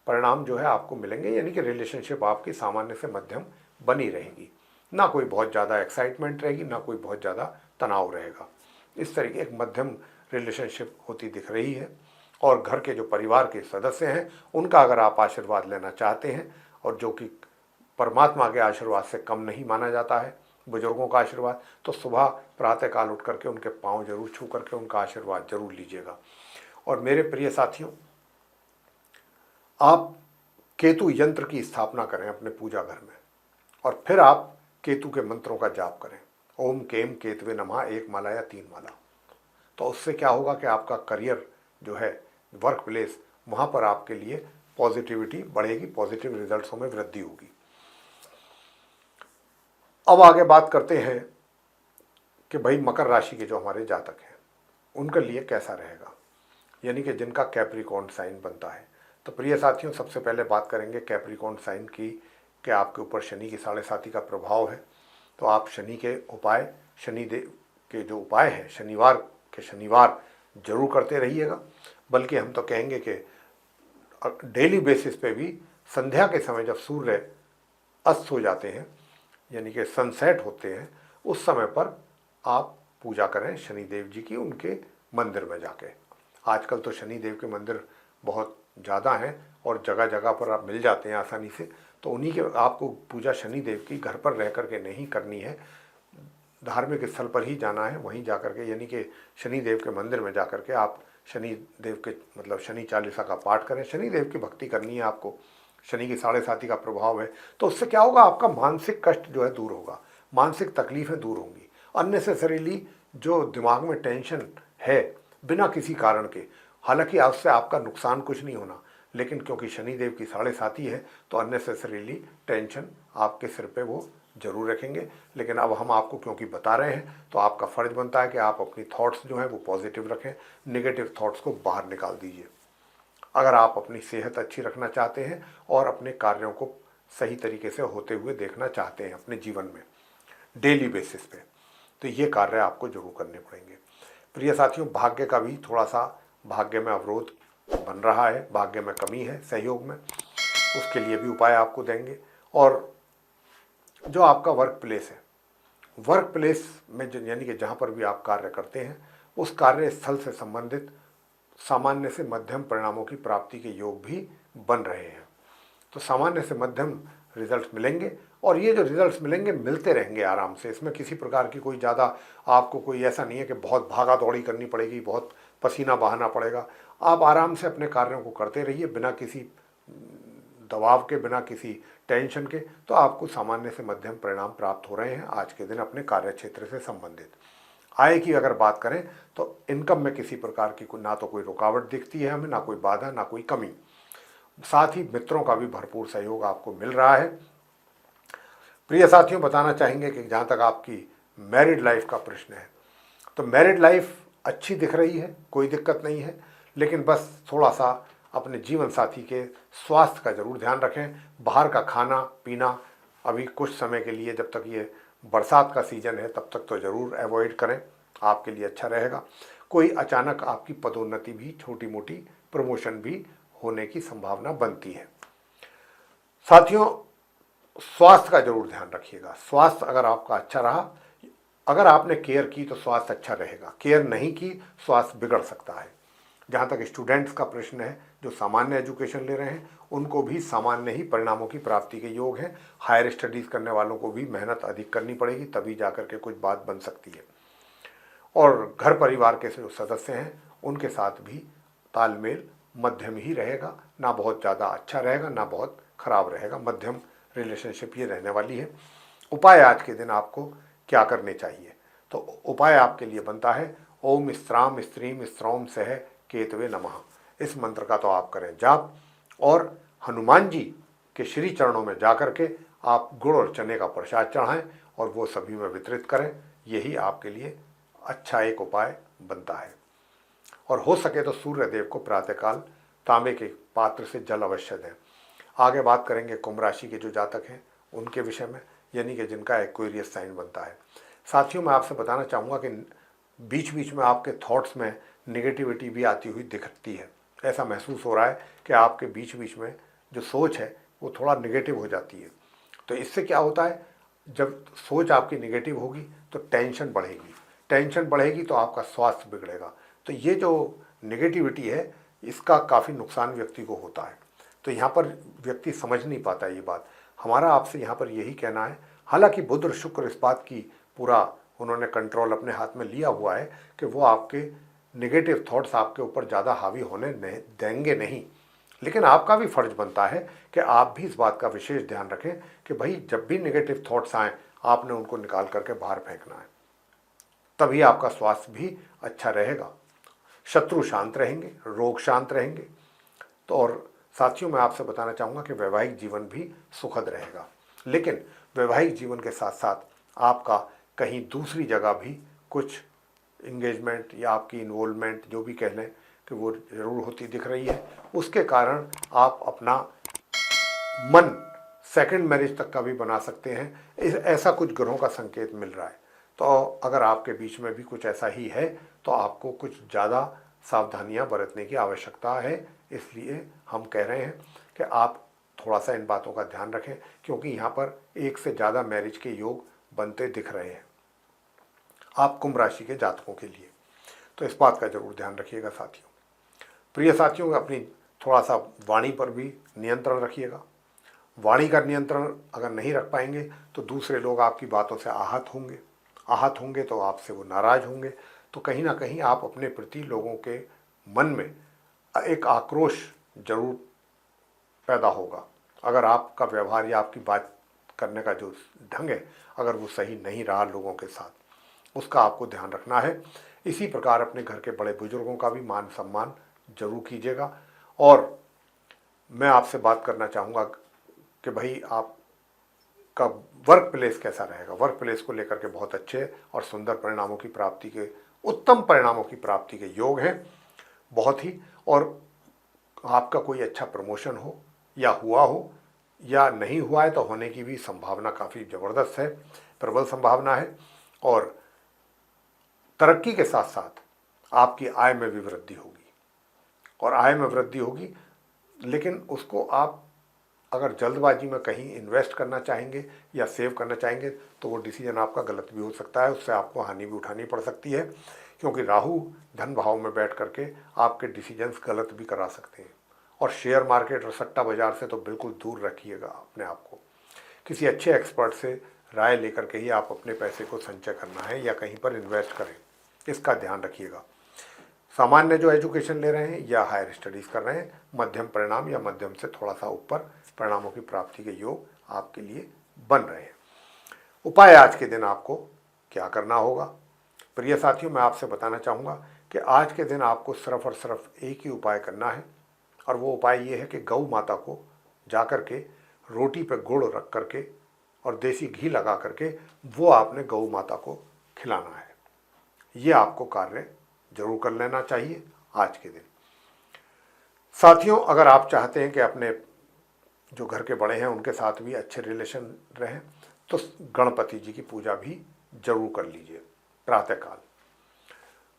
S1: परिणाम जो है आपको मिलेंगे, यानी कि रिलेशनशिप आपकी सामान्य से मध्यम बनी रहेगी, ना कोई बहुत ज़्यादा एक्साइटमेंट रहेगी, ना कोई बहुत ज़्यादा तनाव रहेगा। इस तरीके एक मध्यम रिलेशनशिप होती दिख रही है। और घर के जो परिवार के सदस्य हैं उनका अगर आप आशीर्वाद लेना चाहते हैं, और जो कि परमात्मा के आशीर्वाद से कम नहीं माना जाता है, बुजुर्गों का आशीर्वाद, तो सुबह प्रातःकाल उठ करके उनके पांव जरूर छू करके उनका आशीर्वाद जरूर लीजिएगा। और मेरे प्रिय साथियों, आप केतु यंत्र की स्थापना करें अपने पूजा घर में, और फिर आप केतु के मंत्रों का जाप करें, ओम केम केतवे नमः, 1 माला या 3 माला। तो उससे क्या होगा कि आपका करियर जो है, वर्क प्लेस, वहाँ पर आपके लिए पॉजिटिविटी बढ़ेगी, पॉजिटिव रिजल्ट्सों में वृद्धि होगी। अब आगे बात करते हैं कि भाई मकर राशि के जो हमारे जातक हैं उनके लिए कैसा रहेगा, यानी कि जिनका कैप्रिकॉर्न साइन बनता है। तो प्रिय साथियों, सबसे पहले बात करेंगे कैप्रिकॉर्न साइन की कि आपके ऊपर शनि की 7.5 का प्रभाव है। तो आप शनि के उपाय, शनिदेव के जो उपाय हैं शनिवार जरूर करते रहिएगा। बल्कि हम तो कहेंगे कि डेली बेसिस पे भी संध्या के समय जब सूर्य अस्त हो जाते हैं, यानी कि सनसेट होते हैं, उस समय पर आप पूजा करें शनिदेव जी की, उनके मंदिर में जाके। आजकल तो शनिदेव के मंदिर बहुत ज़्यादा हैं और जगह जगह पर आप मिल जाते हैं आसानी से। तो उन्हीं के आपको पूजा शनिदेव की घर पर रह करके नहीं करनी है, धार्मिक स्थल पर ही जाना है, वहीं जा करके, यानी कि शनिदेव के मंदिर में जा करके आप शनिदेव के मतलब शनि चालीसा का पाठ करें, शनिदेव की भक्ति करनी है आपको। शनि की 7.5 का प्रभाव है, तो उससे क्या होगा, आपका मानसिक कष्ट जो है दूर होगा, मानसिक तकलीफें दूर होंगी। अननेसेसरीली जो दिमाग में टेंशन है बिना किसी कारण के, हालांकि उससे आपका नुकसान कुछ नहीं होना, लेकिन क्योंकि शनिदेव की 7.5 है तो अननेसेसरीली टेंशन आपके सिर पे वो जरूर रखेंगे। लेकिन अब हम आपको क्योंकि बता रहे हैं तो आपका फ़र्ज बनता है कि आप अपनी थॉट्स जो हैं वो पॉजिटिव रखें, नेगेटिव थॉट्स को बाहर निकाल दीजिए। अगर आप अपनी सेहत अच्छी रखना चाहते हैं और अपने कार्यों को सही तरीके से होते हुए देखना चाहते हैं अपने जीवन में डेली बेसिस पे, तो ये कार्य आपको जरूर करने पड़ेंगे। प्रिय साथियों, भाग्य का भी थोड़ा सा, भाग्य में अवरोध बन रहा है, भाग्य में कमी है सहयोग में, उसके लिए भी उपाय आपको देंगे। और जो आपका वर्क प्लेस है, वर्क प्लेस में यानी कि जहाँ पर भी आप कार्य करते हैं, उस कार्य स्थल से संबंधित सामान्य से मध्यम परिणामों की प्राप्ति के योग भी बन रहे हैं। तो सामान्य से मध्यम रिजल्ट्स मिलेंगे, और ये जो रिजल्ट्स मिलेंगे मिलते रहेंगे आराम से। इसमें किसी प्रकार की कोई ज़्यादा आपको कोई ऐसा नहीं है कि बहुत भागा दौड़ी करनी पड़ेगी, बहुत पसीना बहाना पड़ेगा। आप आराम से अपने कार्यों को करते रहिए बिना किसी दबाव के, बिना किसी टेंशन के, तो आपको सामान्य से मध्यम परिणाम प्राप्त हो रहे हैं आज के दिन अपने कार्य क्षेत्र से संबंधित। आय की अगर बात करें तो इनकम में किसी प्रकार की ना तो कोई रुकावट दिखती है हमें, ना कोई बाधा, ना कोई कमी। साथ ही मित्रों का भी भरपूर सहयोग आपको मिल रहा है। प्रिय साथियों, बताना चाहेंगे कि जहाँ तक आपकी मैरिड लाइफ का प्रश्न है, तो मैरिड लाइफ अच्छी दिख रही है, कोई दिक्कत नहीं है, लेकिन बस थोड़ा सा अपने जीवन साथी के स्वास्थ्य का जरूर ध्यान रखें। बाहर का खाना पीना अभी कुछ समय के लिए, जब तक ये बरसात का सीजन है तब तक तो ज़रूर अवॉइड करें, आपके लिए अच्छा रहेगा। कोई अचानक आपकी पदोन्नति भी, छोटी मोटी प्रमोशन भी होने की संभावना बनती है। साथियों, स्वास्थ्य का जरूर ध्यान रखिएगा। स्वास्थ्य अगर आपका अच्छा रहा, अगर आपने केयर की तो स्वास्थ्य अच्छा रहेगा, केयर नहीं की स्वास्थ्य बिगड़ सकता है। जहाँ तक स्टूडेंट्स का प्रश्न है, जो सामान्य एजुकेशन ले रहे हैं, उनको भी सामान्य ही परिणामों की प्राप्ति के योग हैं। हायर स्टडीज़ करने वालों को भी मेहनत अधिक करनी पड़ेगी, तभी जाकर के कुछ बात बन सकती है। और घर परिवार के जो सदस्य हैं उनके साथ भी तालमेल मध्यम ही रहेगा, ना बहुत ज़्यादा अच्छा रहेगा ना बहुत खराब रहेगा, मध्यम रिलेशनशिप ये रहने वाली है। उपाय आज के दिन आपको क्या करने चाहिए, तो उपाय आपके लिए बनता है ओम स्त्राम स्त्रीम स्त्रौम सह केतवे नमः। इस मंत्र का तो आप करें जाप, और हनुमान जी के श्री चरणों में जाकर के आप गुड़ और चने का प्रसाद चढ़ाएं और वो सभी में वितरित करें। यही आपके लिए अच्छा एक उपाय बनता है। और हो सके तो सूर्य देव को प्रातःकाल तांबे के पात्र से जल अवश्य दें। आगे बात करेंगे कुंभ राशि के जो जातक हैं उनके विषय में, यानी कि जिनका एक्वेरियस साइन बनता है। साथियों, मैं आपसे बताना चाहूँगा कि बीच बीच में आपके थॉट्स में निगेटिविटी भी आती हुई दिखती है। ऐसा महसूस हो रहा है कि आपके बीच बीच में जो सोच है वो थोड़ा निगेटिव हो जाती है। तो इससे क्या होता है, जब सोच आपकी निगेटिव होगी तो टेंशन बढ़ेगी, टेंशन बढ़ेगी तो आपका स्वास्थ्य बिगड़ेगा। तो ये जो निगेटिविटी है इसका काफ़ी नुकसान व्यक्ति को होता है। तो यहाँ पर व्यक्ति समझ नहीं पाता ये बात। हमारा आपसे यहाँ पर यही कहना है, हालांकि बुध और शुक्र इस बात की पूरा उन्होंने कंट्रोल अपने हाथ में लिया हुआ है कि वो आपके निगेटिव थॉट्स आपके ऊपर ज़्यादा हावी होने नहीं देंगे नहीं, लेकिन आपका भी फर्ज बनता है कि आप भी इस बात का विशेष ध्यान रखें कि भाई जब भी निगेटिव थॉट्स आएँ आपने उनको निकाल करके बाहर फेंकना है, तभी आपका स्वास्थ्य भी अच्छा रहेगा, शत्रु शांत रहेंगे, रोग शांत रहेंगे। तो और साथियों, मैं आपसे बताना चाहूँगा कि वैवाहिक जीवन भी सुखद रहेगा, लेकिन वैवाहिक जीवन के साथ साथ आपका कहीं दूसरी जगह भी कुछ इंगेजमेंट या आपकी इन्वॉल्वमेंट जो भी कह लें कि वो ज़रूर होती दिख रही है। उसके कारण आप अपना मन सेकंड मैरिज तक का भी बना सकते हैं। ऐसा कुछ ग्रहों का संकेत मिल रहा है। तो अगर आपके बीच में भी कुछ ऐसा ही है तो आपको कुछ ज़्यादा सावधानियां बरतने की आवश्यकता है। इसलिए हम कह रहे हैं कि आप थोड़ा सा इन बातों का ध्यान रखें, क्योंकि यहाँ पर एक से ज़्यादा मैरिज के योग बनते दिख रहे हैं आप कुंभ राशि के जातकों के लिए। तो इस बात का जरूर ध्यान रखिएगा साथियों। प्रिय साथियों, अपनी थोड़ा सा वाणी पर भी नियंत्रण रखिएगा। वाणी का नियंत्रण अगर नहीं रख पाएंगे तो दूसरे लोग आपकी बातों से आहत होंगे तो आपसे वो नाराज़ होंगे। तो कहीं ना कहीं आप अपने प्रति लोगों के मन में एक आक्रोश जरूर पैदा होगा अगर आपका व्यवहार या आपकी बात करने का जो ढंग है अगर वो सही नहीं रहा लोगों के साथ, उसका आपको ध्यान रखना है। इसी प्रकार अपने घर के बड़े बुजुर्गों का भी मान सम्मान जरूर कीजिएगा। और मैं आपसे बात करना चाहूँगा कि भाई आपका वर्क प्लेस कैसा रहेगा। वर्क प्लेस को लेकर के बहुत अच्छे और सुंदर परिणामों की प्राप्ति के, उत्तम परिणामों की प्राप्ति के योग हैं बहुत ही। और आपका कोई अच्छा प्रमोशन हो या हुआ हो या नहीं हुआ है तो होने की भी संभावना काफ़ी ज़बरदस्त है, प्रबल संभावना है। और तरक्की के साथ साथ आपकी आय में भी वृद्धि होगी, और आय में वृद्धि होगी, लेकिन उसको आप अगर जल्दबाजी में कहीं इन्वेस्ट करना चाहेंगे या सेव करना चाहेंगे तो वो डिसीजन आपका गलत भी हो सकता है, उससे आपको हानि भी उठानी पड़ सकती है, क्योंकि राहु धन भाव में बैठ करके आपके डिसीजंस गलत भी करा सकते हैं। और शेयर मार्केट और सट्टा बाजार से तो बिल्कुल दूर रखिएगा अपने आप को। किसी अच्छे एक्सपर्ट से राय लेकर के ही आप अपने पैसे को संचय करना है या कहीं पर इन्वेस्ट करें, इसका ध्यान रखिएगा। सामान्य जो एजुकेशन ले रहे हैं या हायर स्टडीज़ कर रहे हैं, मध्यम परिणाम या मध्यम से थोड़ा सा ऊपर परिणामों की प्राप्ति के योग आपके लिए बन रहे हैं। उपाय आज के दिन आपको क्या करना होगा? प्रिय साथियों, मैं आपसे बताना चाहूँगा कि आज के दिन आपको सिर्फ और सिर्फ एक ही उपाय करना है, और वो उपाय ये है कि गौ माता को जा कर के रोटी पे गुड़ रख करके और देसी घी लगा करके वो आपने गौ माता को खिलाना है। ये आपको कार्य जरूर कर लेना चाहिए आज के दिन। साथियों, अगर आप चाहते हैं कि अपने जो घर के बड़े हैं उनके साथ भी अच्छे रिलेशन रहें तो गणपति जी की पूजा भी जरूर कर लीजिए प्रातःकाल।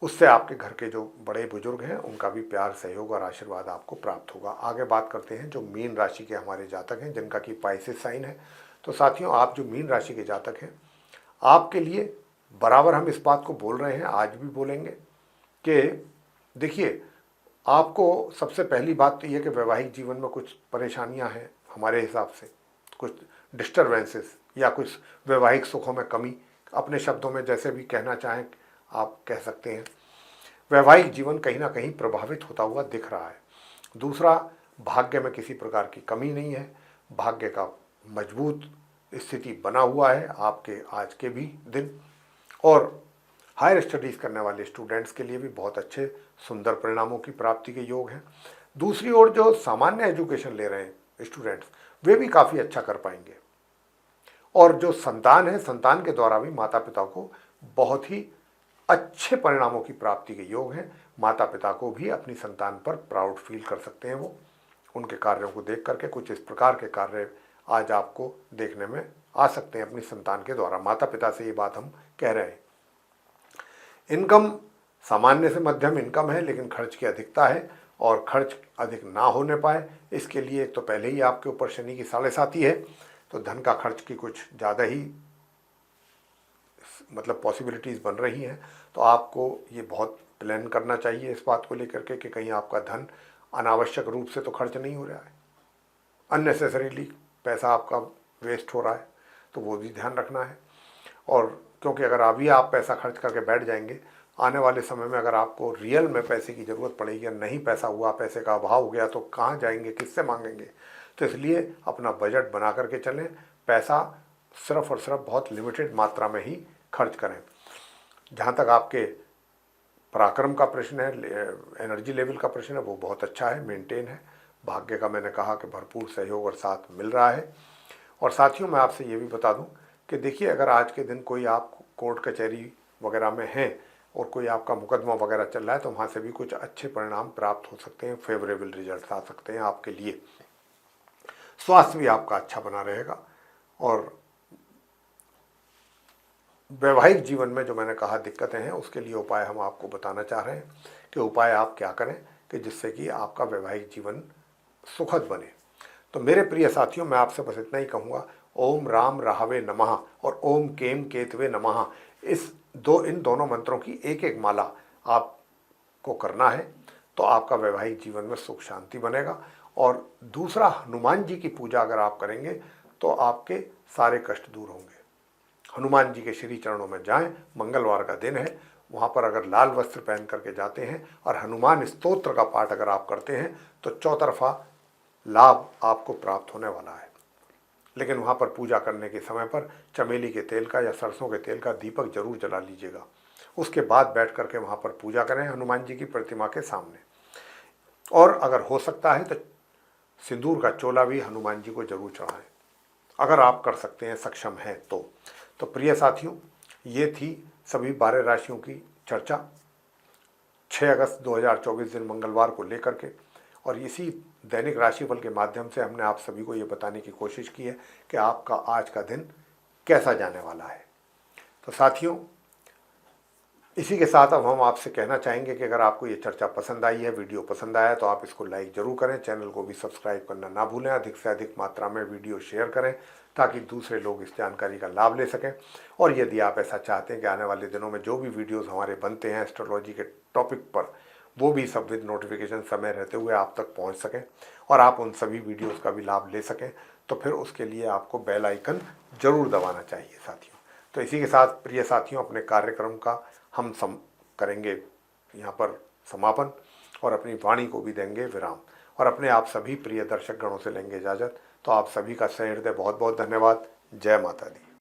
S1: उससे आपके घर के जो बड़े बुजुर्ग हैं उनका भी प्यार, सहयोग और आशीर्वाद आपको प्राप्त होगा। आगे बात करते हैं जो मीन राशि के हमारे जातक हैं जिनका कि पाइसेस साइन है। तो साथियों, आप जो मीन राशि के जातक हैं, आपके लिए बराबर हम इस बात को बोल रहे हैं, आज भी बोलेंगे कि देखिए, आपको सबसे पहली बात तो ये कि वैवाहिक जीवन में कुछ परेशानियां हैं हमारे हिसाब से, कुछ डिस्टर्बेंसेस या कुछ वैवाहिक सुखों में कमी, अपने शब्दों में जैसे भी कहना चाहें आप कह सकते हैं। वैवाहिक जीवन कहीं ना कहीं प्रभावित होता हुआ दिख रहा है। दूसरा, भाग्य में किसी प्रकार की कमी नहीं है, भाग्य का मजबूत स्थिति बना हुआ है आपके आज के भी दिन। और हायर स्टडीज़ करने वाले स्टूडेंट्स के लिए भी बहुत अच्छे सुंदर परिणामों की प्राप्ति के योग हैं। दूसरी ओर जो सामान्य एजुकेशन ले रहे हैं स्टूडेंट्स, वे भी काफ़ी अच्छा कर पाएंगे। और जो संतान है, संतान के द्वारा भी माता पिता को बहुत ही अच्छे परिणामों की प्राप्ति के योग हैं। माता पिता को भी अपनी संतान पर प्राउड फील कर सकते हैं। वो उनके कार्यों को देख करके कुछ इस प्रकार के कार्य आज आपको देखने में आ सकते हैं अपनी संतान के द्वारा। माता पिता से ये बात हम कह रहे हैं। इनकम सामान्य से मध्यम इनकम है, लेकिन खर्च की अधिकता है, और खर्च अधिक ना होने पाए इसके लिए एक तो पहले ही आपके ऊपर शनि की 7.5 है, तो धन का खर्च की कुछ ज़्यादा ही मतलब पॉसिबिलिटीज़ बन रही हैं। तो आपको ये बहुत प्लान करना चाहिए इस बात को लेकर के कि कहीं आपका धन अनावश्यक रूप से तो खर्च नहीं हो रहा है, अननेसेसरीली पैसा आपका वेस्ट हो रहा है, तो वो भी ध्यान रखना है। और क्योंकि अगर अभी आप पैसा खर्च करके बैठ जाएंगे, आने वाले समय में अगर आपको रियल में पैसे की ज़रूरत पड़ेगी, नहीं पैसा हुआ, पैसे का अभाव हो गया, तो कहाँ जाएंगे, किससे मांगेंगे। तो इसलिए अपना बजट बना करके चलें, पैसा सिर्फ और सिर्फ बहुत लिमिटेड मात्रा में ही खर्च करें। जहाँ तक आपके पराक्रम का प्रश्न है, एनर्जी लेवल का प्रश्न है, वो बहुत अच्छा है, मेंटेन है। भाग्य का मैंने कहा कि भरपूर सहयोग और साथ मिल रहा है। और साथियों, मैं आपसे ये भी बता दूं कि देखिए, अगर आज के दिन कोई आप कोर्ट कचहरी वगैरह में हैं और कोई आपका मुकदमा वगैरह चल रहा है, तो वहाँ से भी कुछ अच्छे परिणाम प्राप्त हो सकते हैं, फेवरेबल रिजल्ट आ सकते हैं आपके लिए। स्वास्थ्य भी आपका अच्छा बना रहेगा। और वैवाहिक जीवन में जो मैंने कहा दिक्कतें हैं, उसके लिए उपाय हम आपको बताना चाह रहे हैं कि उपाय आप क्या करें कि जिससे कि आपका वैवाहिक जीवन सुखद बने। तो मेरे प्रिय साथियों, मैं आपसे बस इतना ही कहूँगा, ओम राम राहवे नमः और ओम केम केतवे नमः, इन दोनों मंत्रों की एक एक माला आपको करना है, तो आपका वैवाहिक जीवन में सुख शांति बनेगा। और दूसरा, हनुमान जी की पूजा अगर आप करेंगे तो आपके सारे कष्ट दूर होंगे। हनुमान जी के श्री चरणों में जाएं, मंगलवार का दिन है, वहाँ पर अगर लाल वस्त्र पहन करके जाते हैं और हनुमान स्तोत्र का पाठ अगर आप करते हैं, तो चौतरफा लाभ आपको प्राप्त होने वाला है। लेकिन वहाँ पर पूजा करने के समय पर चमेली के तेल का या सरसों के तेल का दीपक जरूर जला लीजिएगा। उसके बाद बैठ करके वहाँ पर पूजा करें हनुमान जी की प्रतिमा के सामने। और अगर हो सकता है तो सिंदूर का चोला भी हनुमान जी को जरूर चढ़ाएं, अगर आप कर सकते हैं, सक्षम हैं तो प्रिय साथियों, ये थी सभी 12 राशियों की चर्चा 6 अगस्त 2024 दिन मंगलवार को लेकर के। और इसी दैनिक राशिफल के माध्यम से हमने आप सभी को ये बताने की कोशिश की है कि आपका आज का दिन कैसा जाने वाला है। तो साथियों, इसी के साथ अब हम आपसे कहना चाहेंगे कि अगर आपको ये चर्चा पसंद आई है, वीडियो पसंद आया, तो आप इसको लाइक जरूर करें, चैनल को भी सब्सक्राइब करना ना भूलें, अधिक से अधिक मात्रा में वीडियो शेयर करें ताकि दूसरे लोग इस जानकारी का लाभ ले सकें। और यदि आप ऐसा चाहते हैं कि आने वाले दिनों में जो भी वीडियोज़ हमारे बनते हैं एस्ट्रोलॉजी के टॉपिक पर, वो भी सब विद नोटिफिकेशन समय रहते हुए आप तक पहुंच सकें और आप उन सभी वीडियोस का भी लाभ ले सकें, तो फिर उसके लिए आपको बेल आइकन जरूर दबाना चाहिए साथियों। तो इसी के साथ प्रिय साथियों, अपने कार्यक्रम का हम करेंगे यहाँ पर समापन और अपनी वाणी को भी देंगे विराम, और अपने आप सभी प्रिय दर्शक गणों से लेंगे इजाज़त। तो आप सभी का सहृदय बहुत बहुत धन्यवाद। जय माता दी।